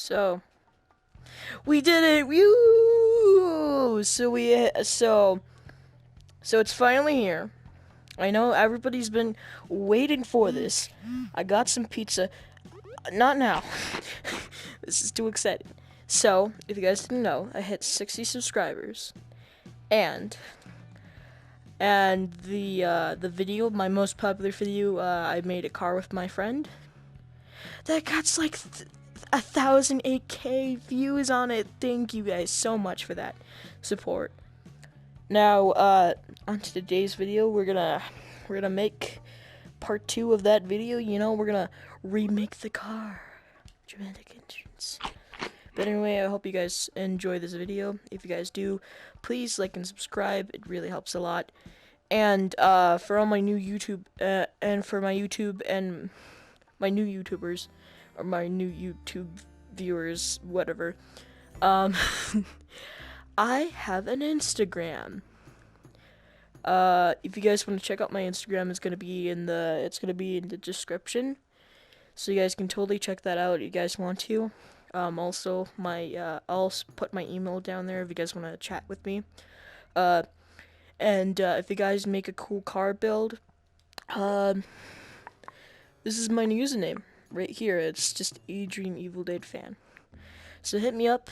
So we did it! Woo! So it's finally here. I know everybody's been waiting for this. I got some pizza. Not now. This is too exciting. So, if you guys didn't know, I hit 60 subscribers, and the video, my most popular video, I made a car with my friend. That got like 1,008K views on it. Thank you guys so much for that support. Now, on to today's video, we're gonna make part 2 of that video. You know, we're gonna remake the car. Dramatic entrance. But anyway, I hope you guys enjoy this video. If you guys do, please like and subscribe. It really helps a lot. And for all my new YouTube and for my YouTube and my new YouTubers or my new YouTube viewers, whatever. Um, I have an Instagram. If you guys want to check out my Instagram, it's gonna be in the description, so you guys can totally check that out if you guys want to. Also, I'll put my email down there if you guys want to chat with me. And if you guys make a cool car build, this is my username right here. It's just Adrian Evil Dead Fan. So hit me up.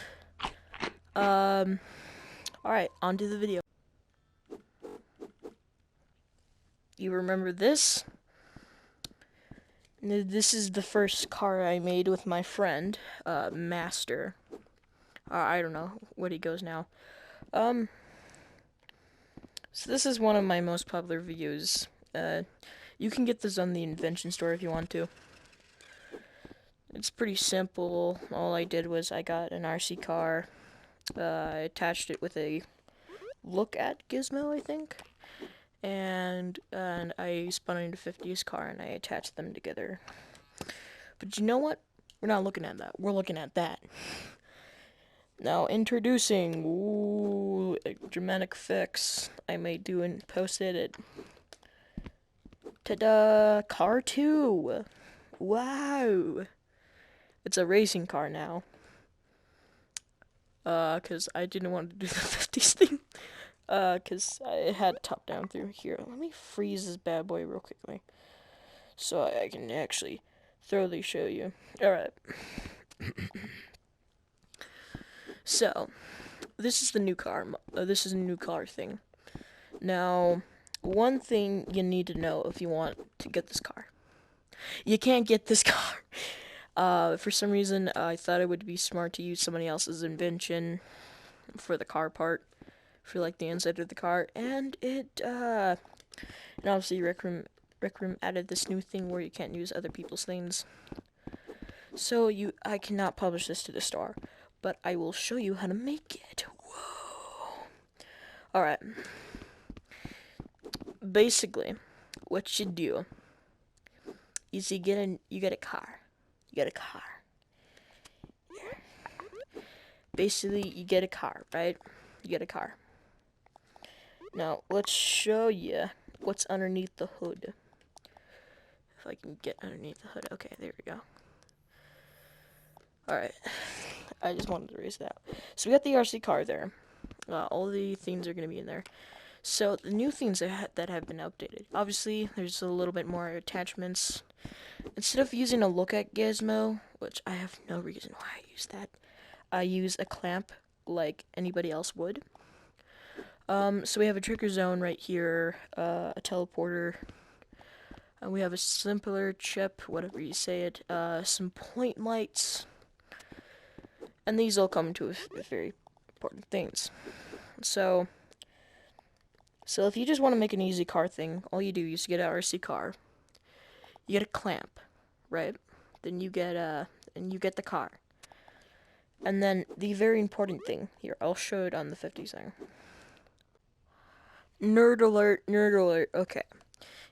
Alright, on to the video. You remember this? This is the first car I made with my friend, Master. I don't know what he goes now. So this is one of my most popular videos. You can get this on the invention store if you want to. It's pretty simple. All I did was I got an RC car. I attached it with a look at gizmo, I think. And I spun it into 50's car and I attached them together. But you know what? We're not looking at that. We're looking at that. Now introducing a dramatic fix I may do and post it. Ta-da! Car 2! Wow! It's a racing car now. Cause I didn't want to do the 50s thing. Cause I had top down through here. Let me freeze this bad boy real quickly, so I can actually thoroughly show you. Alright. So, this is the new car. This is a new car thing. Now, one thing you need to know if you want to get this car. You can't get this car. For some reason, I thought it would be smart to use somebody else's invention for the car part, for like the inside of the car, and and obviously Rec Room added this new thing where you can't use other people's things. So I cannot publish this to the store, but I will show you how to make it. Whoa! Alright. Basically, what you do is you get a car. You get a car. Basically, you get a car, right? You get a car. Now, let's show you what's underneath the hood. If I can get underneath the hood. Okay, there we go. Alright. I just wanted to erase that. So we got the RC car there. All the things are going to be in there. So, the new things that have been updated. Obviously, there's a little bit more attachments. Instead of using a look at gizmo, which I have no reason why I use that, I use a clamp like anybody else would. So we have a trigger zone right here, a teleporter, and we have a simpler chip, whatever you say it, some point lights, and these all come to very important things. So if you just want to make an easy car thing, all you do is get an RC car, you get a clamp, right? Then you get the car. And then the very important thing here, I'll show it on the 50s thing. Nerd alert, nerd alert. Okay.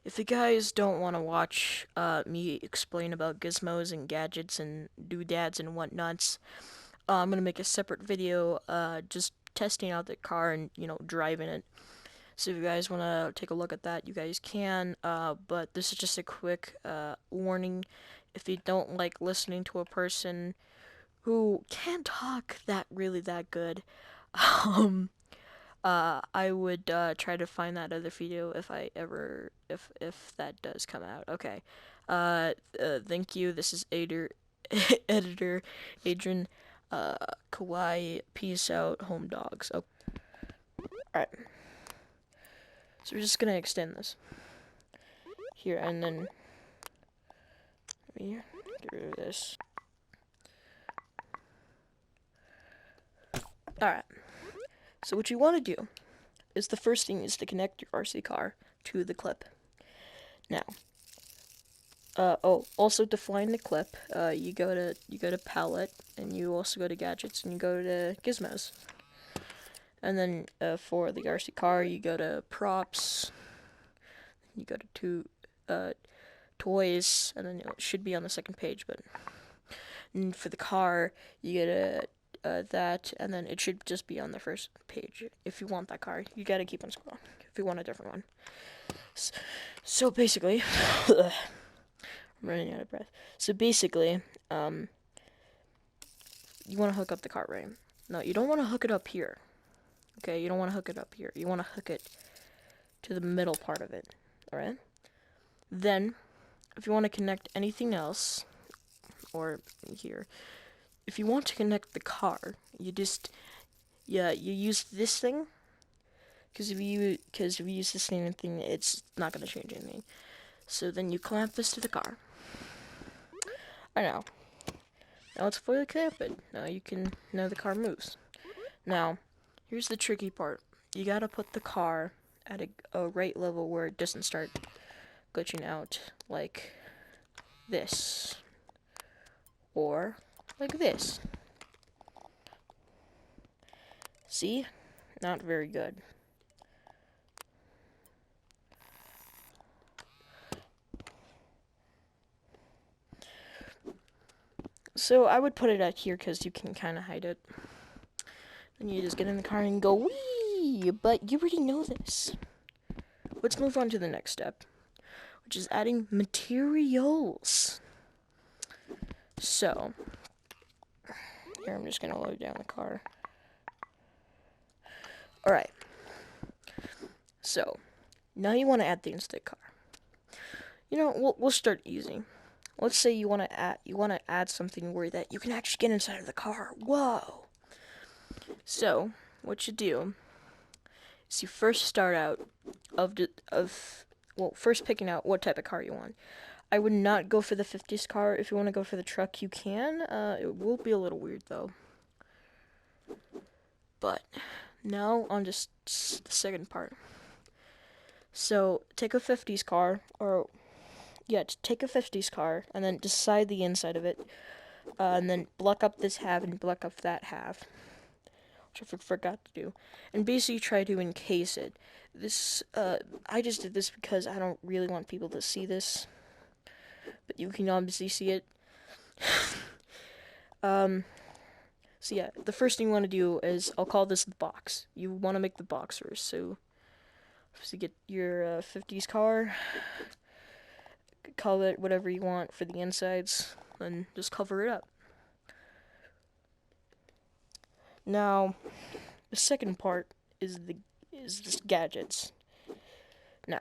If you guys don't want to watch me explain about gizmos and gadgets and doodads and whatnots, I'm going to make a separate video just testing out the car and, driving it. So if you guys want to take a look at that, you guys can. But this is just a quick warning. If you don't like listening to a person who can't talk that good, I would try to find that other video if that does come out. Okay. Thank you. This is editor Adrian. Kawaii. Peace out. Home dogs. Oh, all right. So we're just gonna extend this here, and then let me get rid of this. All right. So what you want to do is the first thing is to connect your RC car to the clip. Now, also to find the clip, you go to palette, and you also go to gadgets, and you go to gizmos. And then for the RC car, you go to props, you go to toys, and then it should be on the second page. But and for the car, you go to that, and then it should just be on the first page. If you want that car, you gotta keep on scrolling. If you want a different one. So basically, I'm running out of breath. So basically, you want to hook up the car, right? No, you don't want to hook it up here. Okay, you don't want to hook it up here. You want to hook it to the middle part of it. Alright? Then, if you want to connect anything else, or here, if you want to connect the car, you use this thing. Because if you use the same thing, it's not going to change anything. So then you clamp this to the car. I know. Now it's fully clamped. Now the car moves. Now, here's the tricky part. You gotta put the car at a right level where it doesn't start glitching out like this. Or like this. See? Not very good. So I would put it out here because you can kind of hide it. Then you just get in the car and go, wee! But you already know this. Let's move on to the next step, which is adding materials. So, here I'm just going to load down the car. Alright. So, now you want to add things to the car. You know, we'll start easy. Let's say you want to add something where that you can actually get inside of the car. Whoa! So, what you do is you first start out first picking out what type of car you want. I would not go for the 50s car. If you want to go for the truck, you can. It will be a little weird though. But now on just the second part. So take a 50s car, take a 50s car, and then decide the inside of it, and then block up this half and block up that half, which I forgot to do, and basically try to encase it. This, I just did this because I don't really want people to see this, but you can obviously see it. So yeah, the first thing you want to do is, I'll call this the box. You want to make the box first, so get your 50s car, call it whatever you want for the insides, and just cover it up. Now, the second part is just gadgets. Now,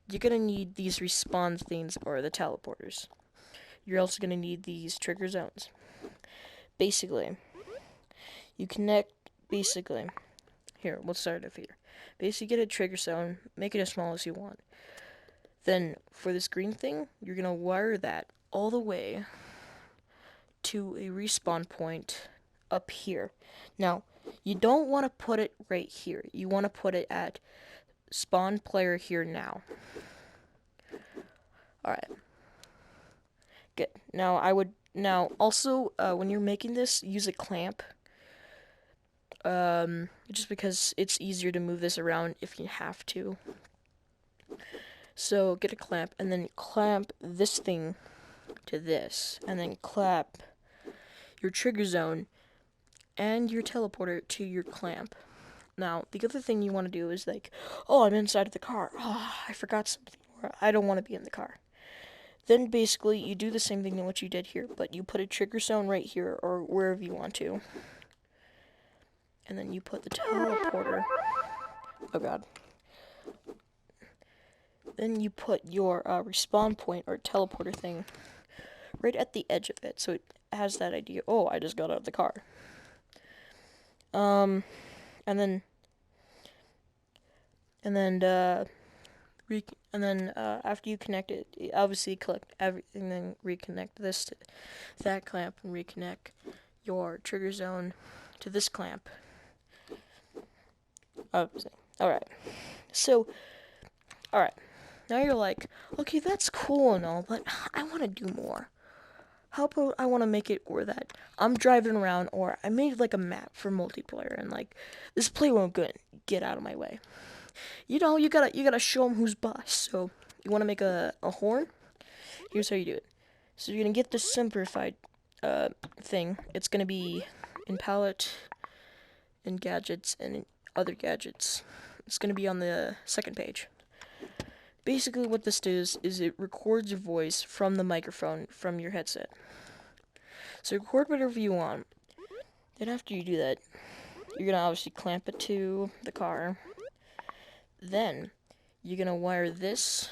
you're gonna need these respawn things or the teleporters. You're also gonna need these trigger zones. Basically, you connect. Here, we'll start off here. Basically, get a trigger zone, make it as small as you want. Then, for this green thing, you're gonna wire that all the way to a respawn point up here. Now, you don't want to put it right here. You want to put it at spawn player here now. Alright. Good. Now, also, when you're making this, use a clamp. Just because it's easier to move this around if you have to. So, get a clamp, and then clamp this thing to this, and then clamp your trigger zone and your teleporter to your clamp. Now, the other thing you want to do is like, oh, I'm inside of the car. Oh, I forgot something. Or I don't want to be in the car. Then basically you do the same thing than what you did here, but you put a trigger zone right here or wherever you want to. And then you put the teleporter. Oh god. Then you put your respawn point or teleporter thing right at the edge of it, so it has that idea. Oh, I just got out of the car. And then after you connect it, you obviously collect everything, then reconnect this to that clamp and reconnect your trigger zone to this clamp. Alright. So, alright. Now you're like, okay, that's cool and all, but I want to do more. How about I want to make it where that I'm driving around, or I made like a map for multiplayer, and like this player won't get out of my way. You know, you gotta show them who's boss. So you want to make a horn? Here's how you do it. So you're gonna get this simplified thing. It's gonna be in palette, in gadgets, and in other gadgets. It's gonna be on the second page. Basically what this does is it records your voice from the microphone from your headset. So record whatever you want. Then after you do that, you're gonna obviously clamp it to the car. Then you're gonna wire this.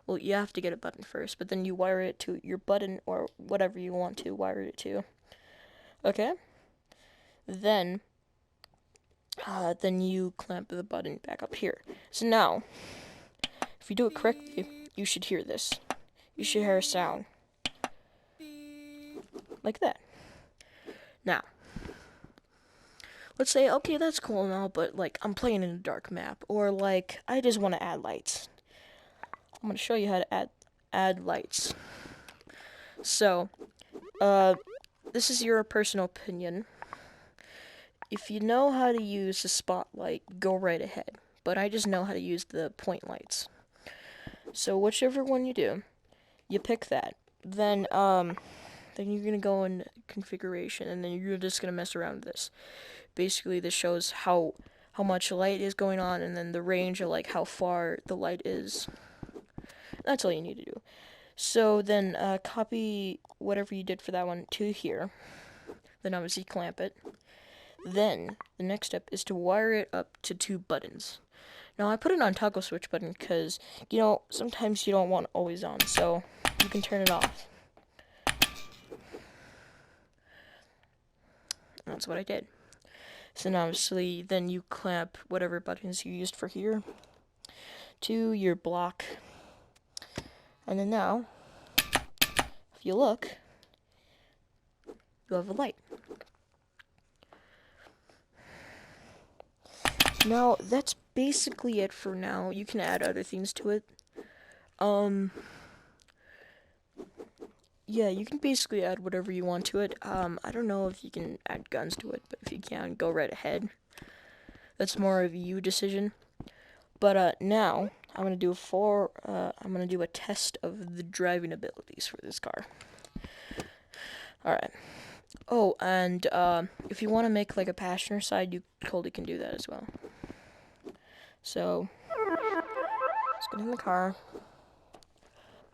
Well, you have to get a button first, but then you wire it to your button or whatever you want to wire it to. Okay? Then you clamp the button back up here. So now, if you do it correctly, you should hear this. You should hear a sound. Like that. Now, let's say, okay, that's cool and all, but like, I'm playing in a dark map, or like, I just want to add lights. I'm going to show you how to add lights. So, this is your personal opinion. If you know how to use the spotlight, go right ahead. But I just know how to use the point lights. So whichever one you do, you pick that. Then you're gonna go in configuration, and then you're just gonna mess around with this. Basically, this shows how much light is going on, and then the range of like how far the light is. That's all you need to do. So then copy whatever you did for that one to here. Then obviously clamp it. Then the next step is to wire it up to 2 buttons. Now I put it on toggle switch button because, you know, sometimes you don't want always on, so you can turn it off. That's what I did. So now obviously then you clamp whatever buttons you used for here to your block. And then now, if you look, you have a light. Now, that's basically it for now. You can add other things to it. Yeah, you can basically add whatever you want to it. I don't know if you can add guns to it, but if you can, go right ahead. That's more of a you decision. But now I'm gonna do a test of the driving abilities for this car. All right. Oh, and if you want to make like a passenger side, you totally can do that as well. So let's get in the car.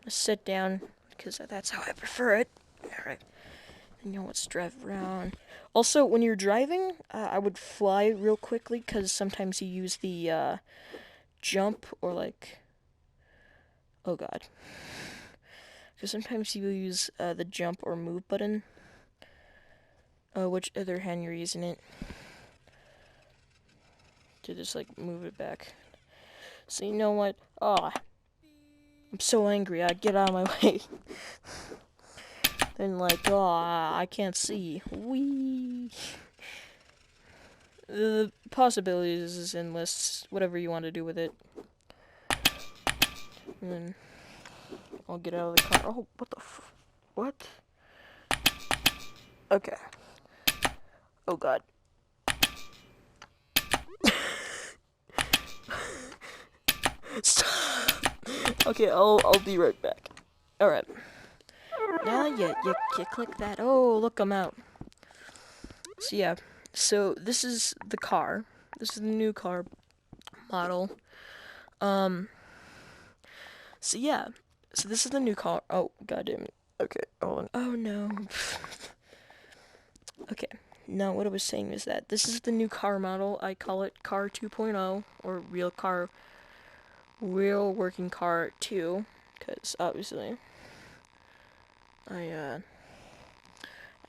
Let's sit down because that's how I prefer it. All right. And you know, let's drive around. Also, when you're driving, I would fly real quickly because sometimes you use the jump or like, oh god, because sometimes you use the jump or move button. Which other hand you're using it to just like move it back. So you know what? Oh, I'm so angry. I get out of my way. Then like, oh, I can't see. Wee. The possibilities is endless. Whatever you want to do with it. And then I'll get out of the car. Oh, what the what? Okay. Oh god. Stop. Okay, I'll be right back. Alright. Now you click that. Oh, look, I'm out. So yeah. So this is the car. This is the new car model. So yeah. So this is the new car. Oh, goddamn it. Okay, hold on. Oh no. Okay. No, what I was saying is that this is the new car model. I call it Car 2.0 or Real Working Car 2, because obviously I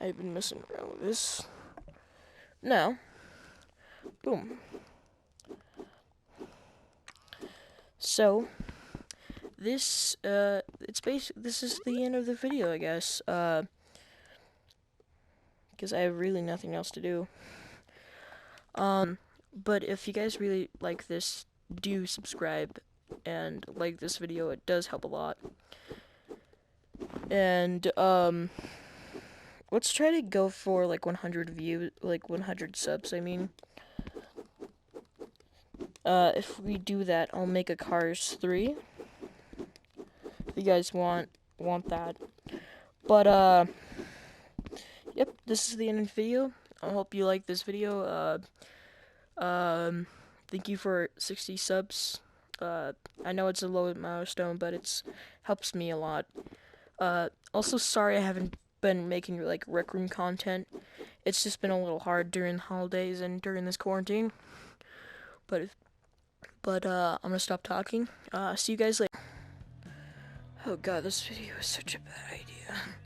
I've been messing around with this. Now, boom. So this this is the end of the video, I guess. Because I have really nothing else to do. But if you guys really like this, do subscribe and like this video. It does help a lot. And let's try to go for like 100 views, like 100 subs. I mean, if we do that, I'll make a Cars 3. If you guys want that. But yep, this is the end of the video. I hope you like this video. Thank you for 60 subs. I know it's a low milestone, but it's helps me a lot. Also sorry I haven't been making like Rec Room content. It's just been a little hard during the holidays and during this quarantine. But I'm gonna stop talking. See you guys later. Oh god, this video is such a bad idea.